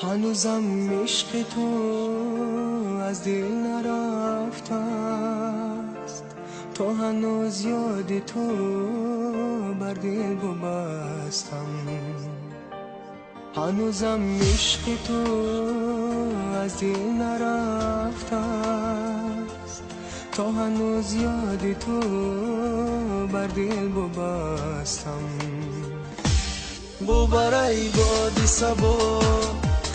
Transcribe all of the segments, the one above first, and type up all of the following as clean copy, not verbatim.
هنوزم عشق تو از دل نرفته است، تا هنوز یاد تو بر دل ببستم. هنوزم عشق تو از دل نرفته است، تا هنوز یاد تو بر دل ببستم. برای بادی سبا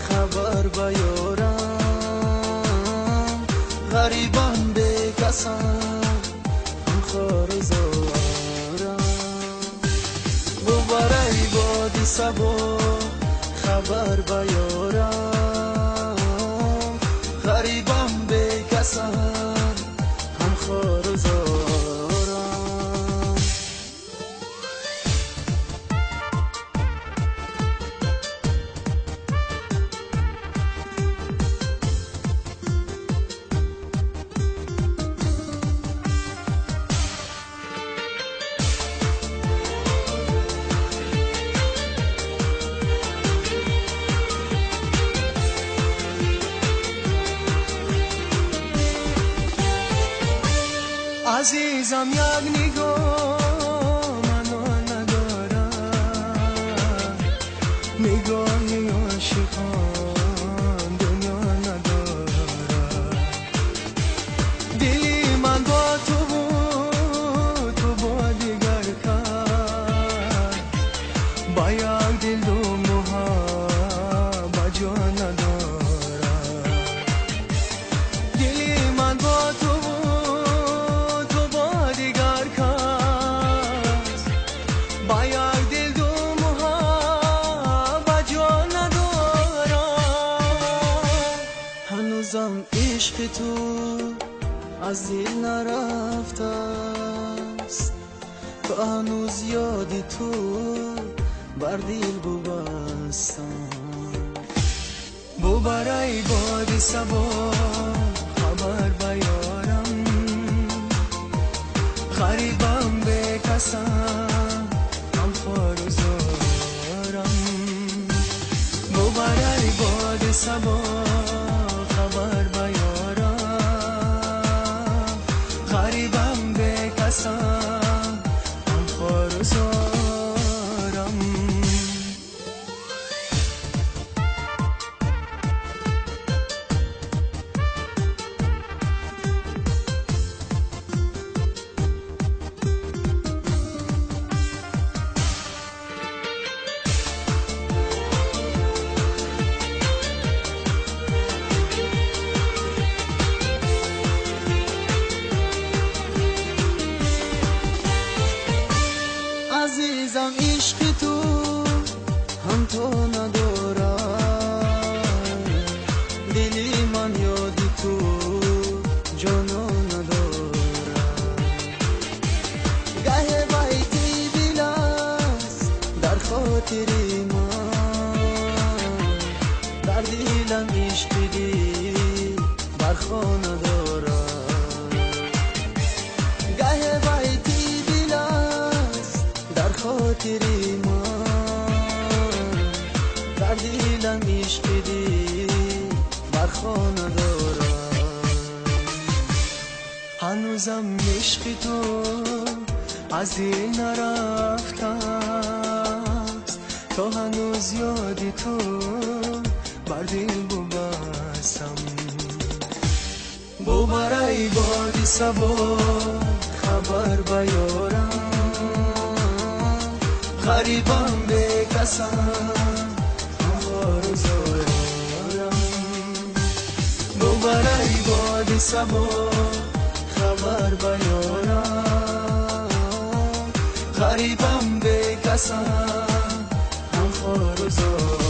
خبر بیارم، غریبم به کسم خار زارم. برای بادی سبا خبر بیارم، غریبم به کسم خار زارم. عزیزم یک نگاه منو ندارم، نگاهی عاشقان دنیا ندارم. دلی من با تو بود، تو با دیگر کرد، با یک دل دو محبت جا ندارم. دلی من با تو عشق تو از دل نرفته است، تا هنوز یاد تو بر دل ببستم. برای باد صبا خبر بیارم، غریبم به کسم خار زارم. برای باد صبا خبر بیارم، غریبم به کسم خار زارم. عزیزم عشق تو هم تو ندارم، دلی من یاد تو جانا ندارم. گه بیتی دل است در خاطر من، در دلم عشق دی برخا ندارم. گه بیتی خاطر من، در دلم عشق دی برخا ندارم. هنوزم عشق تو از دل نرفته است، تا هنوز یاد تو بر دل ببستم. برای باد صبا خبر بیارم، غریبم به کسم خار زارم. برای باد صبا خبر بیارم، غریبم به کسم خار زارم.